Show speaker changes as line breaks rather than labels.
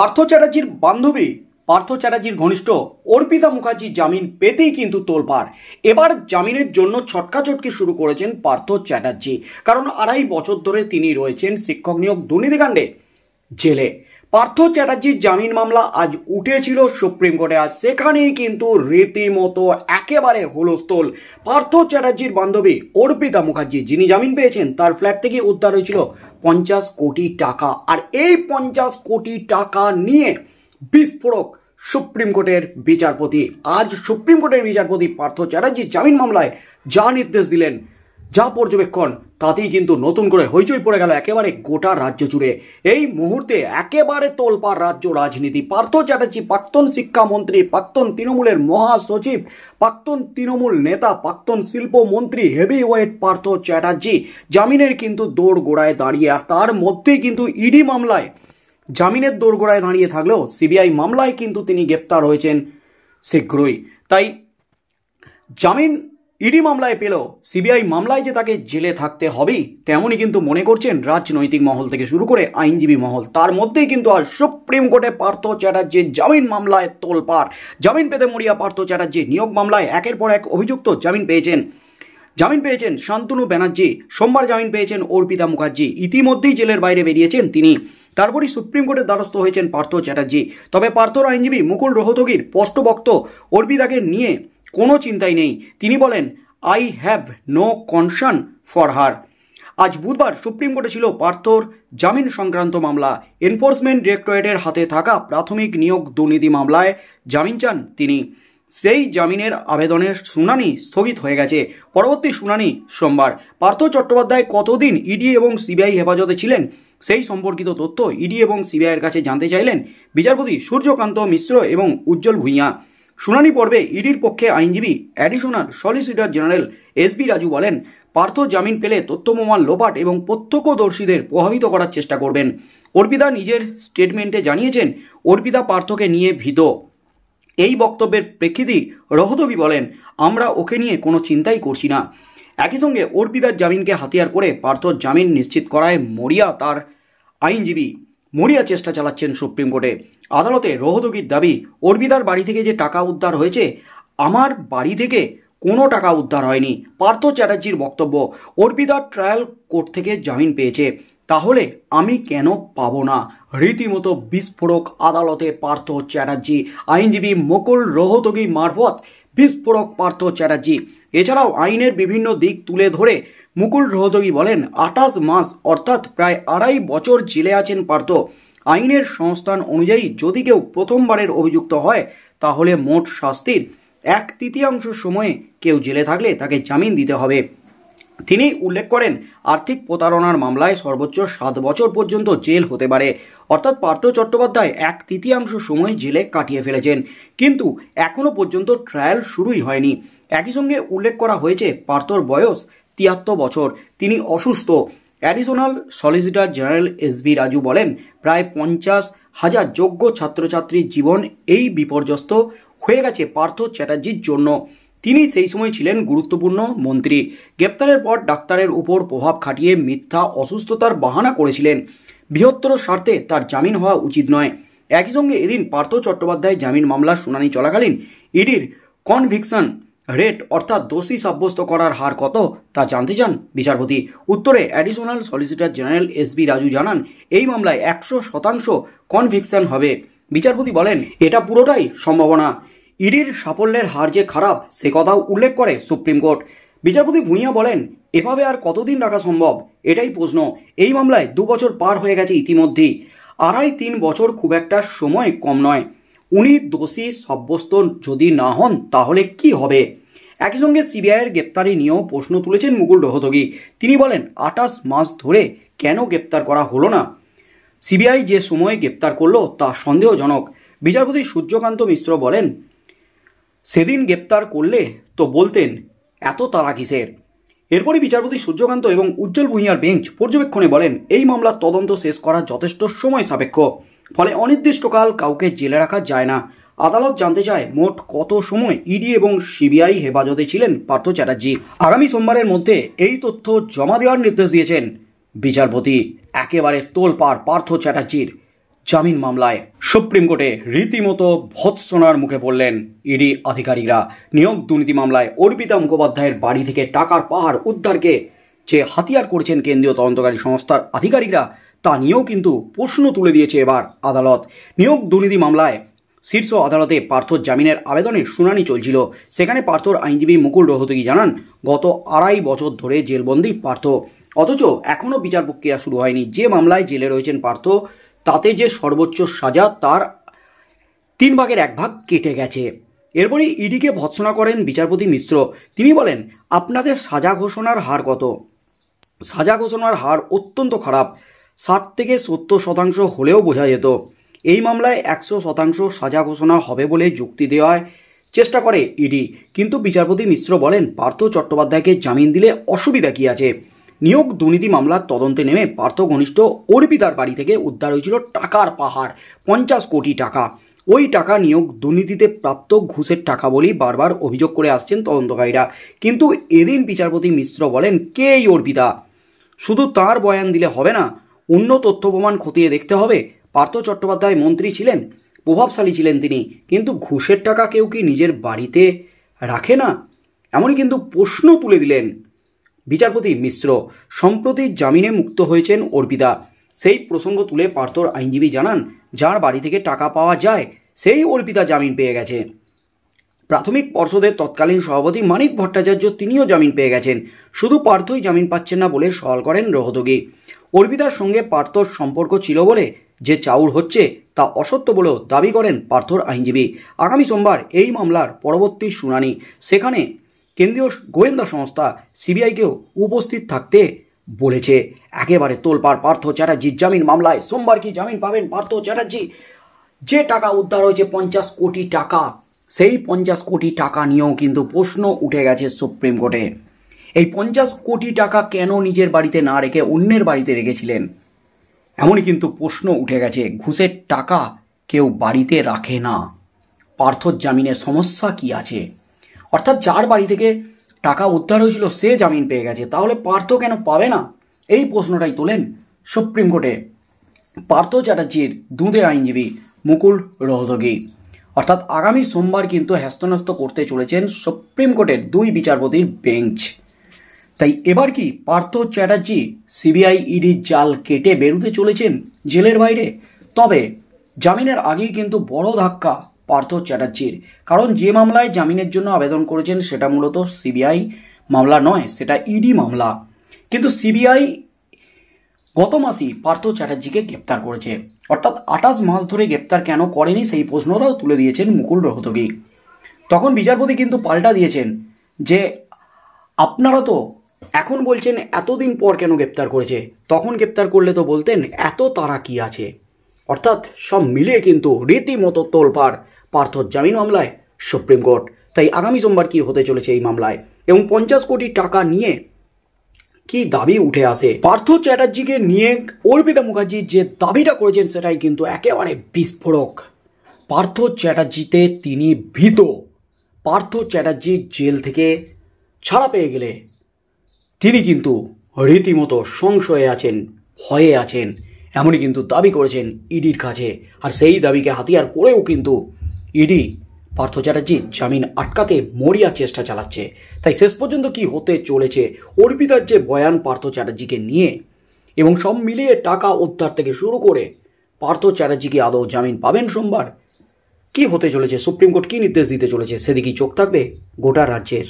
পার্থ চ্যাটার্জির বান্ধবী পার্থ চ্যাটার্জির ঘনিষ্ঠ অর্পিতা মুখার্জি জামিন পেতেই কিন্তু তোলপাড়। এবার জামিনের জন্য ছটকাছটকি শুরু করেছেন পার্থ চ্যাটার্জি, কারণ 2.5 বছর ধরে তিনি রয়েছেন শিক্ষক নিয়োগ দুর্নীতিকাণ্ডে জেলে। পার্থ চ্যাটার্জির জামিন মামলা আজ উঠেছিল সুপ্রিম কোর্টে, আর সেখানেই কিন্তু রীতিমতো একেবারে হুলস্থুল। পার্থ চ্যাটার্জির বান্ধবী অর্পিতা মুখার্জি, যিনি জামিন পেয়েছেন, তার ফ্ল্যাট থেকে উদ্ধার হয়েছিল 50 কোটি টাকা, আর এই 50 কোটি টাকা নিয়ে বিস্ফোরক সুপ্রিম কোর্টের বিচারপতি। আজ সুপ্রিম কোর্টের বিচারপতি পার্থ চ্যাটার্জির জামিন মামলায় যা নির্দেশ দিলেন, যা পর্যবেক্ষণ, তাতেই কিন্তু নতুন করে হইচই পড়ে গেল একেবারে গোটা রাজ্য জুড়ে। এই মুহূর্তে একেবারে তোলপাড় রাজ্য রাজনীতি। পার্থ চ্যাটার্জি প্রাক্তন শিক্ষামন্ত্রী, প্রাক্তন তৃণমূলের মহাসচিব, প্রাক্তন তৃণমূল নেতা, প্রাক্তন শিল্পমন্ত্রী, হেভি ওয়েট পার্থ চ্যাটার্জি জামিনের কিন্তু দৌড় গোড়ায় দাঁড়িয়ে। আর তার মধ্যেই কিন্তু ইডি মামলায় জামিনের দোরগোড়ায় দাঁড়িয়ে থাকলেও সিবিআই মামলায় কিন্তু তিনি গ্রেপ্তার হয়েছেন শীঘ্রই। তাই জামিন ইডি মামলায় পেলেও সিবিআই মামলায় যে তাকে জেলে থাকতে হবেই, তেমনই কিন্তু মনে করছেন রাজনৈতিক মহল থেকে শুরু করে আইনজীবী মহল। তার মধ্যেই কিন্তু আজ সুপ্রিম কোর্টে পার্থ চ্যাটার্জির জামিন মামলায় তোলপাড়। জামিন পেতে মরিয়া পার্থ চ্যাটার্জি। নিয়োগ মামলায় একের পর এক অভিযুক্ত জামিন পেয়েছেন শান্তনু ব্যানার্জি, সোমবার জামিন পেয়েছেন অর্পিতা মুখার্জি। ইতিমধ্যেই জেলের বাইরে বেরিয়েছেন তিনি। তারপরই সুপ্রিম কোর্টের দ্বারস্থ হয়েছেন পার্থ চ্যাটার্জি। তবে পার্থর আইনজীবী মুকুল রোহতগির স্পষ্টবক্ত, অর্পিতাকে নিয়ে কোনো চিন্তাই নেই। তিনি বলেন, I have no concern for her. আজ বুধবার সুপ্রিম কোর্টে ছিল পার্থর জামিন সংক্রান্ত মামলা। এনফোর্সমেন্ট ডিরেক্টরেটের হাতে থাকা প্রাথমিক নিয়োগ দুর্নীতি মামলায় জামিন চান তিনি। সেই জামিনের আবেদনের শুনানি স্থগিত হয়ে গেছে। পরবর্তী শুনানি সোমবার। পার্থ চট্টোপাধ্যায় কতদিন ইডি এবং সিবিআই হেফাজতে ছিলেন, সেই সম্পর্কিত তথ্য ইডি এবং সিবিআইয়ের কাছে জানতে চাইলেন বিচারপতি সূর্যকান্ত মিশ্র এবং উজ্জ্বল ভূঁইয়া। শুনানি পর্বে ইডির পক্ষে আইনজীবী additional solicitor general SB Raju বলেন, পার্থ জামিন পেলে তথ্য প্রমাণ লোপাট এবং প্রত্যক্ষদর্শীদের প্রভাবিত করার চেষ্টা করবেন। অর্পিতা নিজের স্টেটমেন্টে জানিয়েছেন, অর্পিতা পার্থকে নিয়ে ভীত। এই বক্তব্যের প্রেক্ষিতেই রোহতগি বলেন, আমরা ওকে নিয়ে কোনো চিন্তাই করছি না। একই সঙ্গে অর্পিতার জামিনকে হাতিয়ার করে পার্থর জামিন নিশ্চিত করায় তার আইনজীবী মরিয়া চেষ্টা চালাচ্ছেন সুপ্রিম কোর্টে। আদালতে রোহতগির দাবি, অর্পিতার বাড়ি থেকে যে টাকা উদ্ধার হয়েছে, আমার বাড়ি থেকে কোনো টাকা উদ্ধার হয়নি। পার্থ চ্যাটার্জির বক্তব্য, অর্পিতার ট্রায়াল কোর্ট থেকে জামিন পেয়েছে, তাহলে আমি কেন পাবো না? রীতিমতো বিস্ফোরক আদালতে পার্থ চ্যাটার্জি। আইনজীবী মুকুল রোহতগি মারফত বিস্ফোরক পার্থ চ্যাটার্জি। এছাড়াও আইনের বিভিন্ন দিক তুলে ধরে মুকুল রোহতগি বলেন, 28 মাস অর্থাৎ প্রায় 2.5 বছর জেলে আছেন পার্থ। আইনের সংস্থান অনুযায়ী যদি কেউ প্রথমবারের অভিযুক্ত হয়, তাহলে মোট শাস্তির 1/3 সময়ে কেউ জেলে থাকলে তাকে জামিন দিতে হবে। তিনি উল্লেখ করেন, আর্থিক প্রতারণার মামলায় সর্বোচ্চ 7 বছর পর্যন্ত জেল হতে পারে। অর্থাৎ পার্থ চট্টোপাধ্যায় 1/3 সময় জেলে কাটিয়ে ফেলেছেন, কিন্তু এখনও পর্যন্ত ট্রায়াল শুরুই হয়নি। একই সঙ্গে উল্লেখ করা হয়েছে, পার্থর বয়স 73 বছর, তিনি অসুস্থ। Additional solicitor general SB Raju বলেন, প্রায় 50,000 যোগ্য ছাত্রছাত্রীর জীবন এই বিপর্যস্ত হয়ে গেছে পার্থ চ্যাটার্জির জন্য। তিনি সেই সময় ছিলেন গুরুত্বপূর্ণ মন্ত্রী। গ্রেপ্তারের পর ডাক্তারের উপর প্রভাব খাটিয়ে মিথ্যা অসুস্থতার বাহানা করেছিলেন। বৃহত্তর স্বার্থে তার জামিন হওয়া উচিত নয়। একই সঙ্গে এদিন পার্থ চট্টোপাধ্যায় জামিন মামলার শুনানি চলাকালীন ইডির কনভিকশন রেট অর্থাৎ দোষী সাব্যস্ত করার হার কত, তা জানতে চান বিচারপতি। উত্তরে additional solicitor general SB Raju জানান, এই মামলায় 100% কনভিকশন হবে। বিচারপতি বলেন, এটা পুরোটাই সম্ভাবনা। ইডির সাফল্যের হার যে খারাপ, সে কথাও উল্লেখ করে সুপ্রিম কোর্ট। বিচারপতি ভূঁইয়া বলেন, এভাবে আর কতদিন রাখা সম্ভব, এটাই প্রশ্ন। এই মামলায় 2 বছর পার হয়ে গেছে ইতিমধ্যেই। 2.5-3 বছর খুব একটা সময় কম নয়। উনি দোষী সাব্যস্ত যদি না হন, তাহলে কি হবে? একই সঙ্গে সিবিআইয়ের গ্রেপ্তারি নিয়েও প্রশ্ন তুলেছেন মুকুল রোহতগি। তিনি বলেন, 28 মাস ধরে কেন গ্রেপ্তার করা হলো না? সিবিআই যে সময়ে গ্রেপ্তার করলো তা সন্দেহজনক। বিচারপতি সূর্যকান্ত মিশ্র বলেন, সেদিন গ্রেপ্তার করলে তো বলতেন, এত তাড়া কিসের? এরপরই বিচারপতি সূর্যকান্ত এবং উজ্জ্বল ভূঁইয়ার বেঞ্চ পর্যবেক্ষণে বলেন, এই মামলার তদন্ত শেষ করা যথেষ্ট সময় সাপেক্ষ, ফলে অনির্দিষ্টকাল কাউকে জেলে রাখা যায় না। আদালত জানতে চায়, মোট কত সময় ইডি এবং সিবিআই হেফাজতে ছিলেন পার্থ চ্যাটার্জি। আগামী সোমবারের মধ্যে এই তথ্য জমা দেওয়ার নির্দেশ দিয়েছেন বিচারপতি। একেবারে তোলপাড় পার্থ চ্যাটার্জির জামিন মামলায় সুপ্রিম কোর্টে রীতিমতো ভৎসনার মুখে পড়লেন ইডি আধিকারিকরা। নিয়োগ দুর্নীতি মামলায় অর্পিতা মুখোপাধ্যায়ের বাড়ি থেকে টাকার পাহাড় উদ্ধারকে যে হাতিয়ার করেছেন কেন্দ্রীয় তদন্তকারী সংস্থার আধিকারিকরা, তা নিয়েও কিন্তু প্রশ্ন তুলে দিয়েছে এবার আদালত। নিয়োগ দুর্নীতি মামলায় শীর্ষ আদালতে পার্থর জামিনের আবেদনের শুনানি চলছিল। সেখানে পার্থর আইনজীবী মুকুল রোহতগি জানান, গত 2.5 বছর ধরে জেলবন্দি পার্থ, অথচ এখনও বিচার প্রক্রিয়া শুরু হয়নি। যে মামলায় জেলে রয়েছেন পার্থ, তাতে যে সর্বোচ্চ সাজা তার 1/3 কেটে গেছে। এরপরে ইডিকে ভৎসনা করেন বিচারপতি মিশ্র। তিনি বলেন, আপনাদের সাজা ঘোষণার হার কত? সাজা ঘোষণার হার অত্যন্ত খারাপ। 60 থেকে 70% হলেও বোঝা যেত। এই মামলায় 100% সাজা ঘোষণা হবে বলে যুক্তি দেওয়ার চেষ্টা করে ইডি। কিন্তু বিচারপতি মিশ্র বলেন, পার্থ চট্টোপাধ্যায়কে জামিন দিলে অসুবিধা কী আছে? নিয়োগ দুর্নীতি মামলার তদন্তে নেমে পার্থ ঘনিষ্ঠ অর্পিতার বাড়ি থেকে উদ্ধার হয়েছিল টাকার পাহাড়, 50 কোটি টাকা। ওই টাকা নিয়োগ দুর্নীতিতে প্রাপ্ত ঘুষের টাকা বলেই বারবার অভিযোগ করে আসছেন তদন্তকারীরা। কিন্তু এদিন বিচারপতি মিশ্র বলেন, কে এই অর্পিতা? শুধু তার বয়ান দিলে হবে না, অন্য তথ্য প্রমাণ খতিয়ে দেখতে হবে। পার্থ চট্টোপাধ্যায় মন্ত্রী ছিলেন, প্রভাবশালী ছিলেন তিনি, কিন্তু ঘুষের টাকা কেউ কি নিজের বাড়িতে রাখে না? এমনই কিন্তু প্রশ্ন তুলে দিলেন বিচারপতি মিশ্র। সম্প্রতি জামিনে মুক্ত হয়েছেন অর্পিতা। সেই প্রসঙ্গ তুলে পার্থর আইনজীবী জানান, যার বাড়ি থেকে টাকা পাওয়া যায় সেই অর্পিতা জামিন পেয়ে গেছে। প্রাথমিক পর্ষদের তৎকালীন সভাপতি মানিক ভট্টাচার্য, তিনিও জামিন পেয়ে গেছেন। শুধু পার্থই জামিন পাচ্ছেন না বলে সওয়াল করেন রোহতগি। অর্পিতার সঙ্গে পার্থর সম্পর্ক ছিল বলে যে চাউর হচ্ছে তা অসত্য বলেও দাবি করেন পার্থর আইনজীবী। আগামী সোমবার এই মামলার পরবর্তী শুনানি। সেখানে কেন্দ্রীয় গোয়েন্দা সংস্থা সিবিআইকেও উপস্থিত থাকতে বলেছে। একেবারে তোলপাড় পার্থ চ্যাটার্জির জামিন মামলায়। সোমবার কি জামিন পাবেন পার্থ চ্যাটার্জি? যে টাকা উদ্ধার হয়েছে 50 কোটি টাকা, সেই 50 কোটি টাকা নিয়েও কিন্তু প্রশ্ন উঠে গেছে সুপ্রিম কোর্টে। এই 50 কোটি টাকা কেন নিজের বাড়িতে না রেখে অন্যের বাড়িতে রেখেছিলেন, এমনই কিন্তু প্রশ্ন উঠে গেছে। ঘুষের টাকা কেউ বাড়িতে রাখে না। পার্থর জামিনের সমস্যা কি আছে? অর্থাৎ যার বাড়ি থেকে টাকা উদ্ধার হয়েছিল সে জামিন পেয়ে গেছে, তাহলে পার্থ কেন পাবে না? এই প্রশ্নটাই তোলেন সুপ্রিম কোর্টে পার্থ চ্যাটার্জির দুঁদে আইনজীবী মুকুল রোহতগি। অর্থাৎ আগামী সোমবার কিন্তু হ্যস্তন্যস্ত করতে চলেছেন সুপ্রিম কোর্টের 2 বিচারপতির বেঞ্চ। তাই এবার কি পার্থ চ্যাটার্জি সিবিআই ইডির জাল কেটে বেরোতে চলেছেন জেলের বাইরে? তবে জামিনের আগেই কিন্তু বড় ধাক্কা পার্থ চ্যাটার্জির, কারণ যে মামলায় জামিনের জন্য আবেদন করেছেন সেটা মূলত সিবিআই মামলা নয়, সেটা ইডি মামলা। কিন্তু সিবিআই গত মাসেই পার্থ চ্যাটার্জিকে গ্রেপ্তার করেছে। অর্থাৎ 28 মাস ধরে গ্রেপ্তার কেন করেনি সেই প্রশ্নটাও তুলে দিয়েছেন মুকুল রোহতগি। তখন বিচারপতি কিন্তু পাল্টা দিয়েছেন যে, আপনারা তো এখন বলছেন এতদিন পর কেন গ্রেপ্তার করেছে, তখন গ্রেপ্তার করলে তো বলতেন এত তাড়া কি আছে। অর্থাৎ সব মিলিয়ে কিন্তু রীতিমতো তোলপাড় পার্থর জামিন মামলায় সুপ্রিম কোর্ট। তাই আগামী সোমবার কি হতে চলেছে এই মামলায়, এবং 50 কোটি টাকা নিয়ে কি দাবি উঠে আসে পার্থ চ্যাটার্জিকে নিয়ে অর্পিতা মুখার্জি যে দাবিটা করেছেন সেটাই কিন্তু একেবারে বিস্ফোরক। পার্থ চ্যাটার্জিতে তিনি ভীত। পার্থ চ্যাটার্জি জেল থেকে ছাড়া পেয়ে গেলে তিনি কিন্তু রীতিমতো সংশয়ে আছেন, ভয়ে আছেন, এমনই কিন্তু দাবি করেছেন ইডির কাছে। আর সেই দাবিকে হাতিয়ার করেও কিন্তু ইডি পার্থ চ্যাটার্জির জামিন আটকাতে মরিয়া চেষ্টা চালাচ্ছে। তাই শেষ পর্যন্ত কি হতে চলেছে, অর্পিতার যে বয়ান পার্থ চ্যাটার্জিকে নিয়ে এবং সব মিলিয়ে টাকা উদ্ধার থেকে শুরু করে পার্থ চ্যাটার্জিকে আদৌ জামিন পাবেন সোমবার, কি হতে চলেছে, সুপ্রিম কোর্ট কী নির্দেশ দিতে চলেছে, সেদিকেই চোখ থাকবে গোটা রাজ্যের।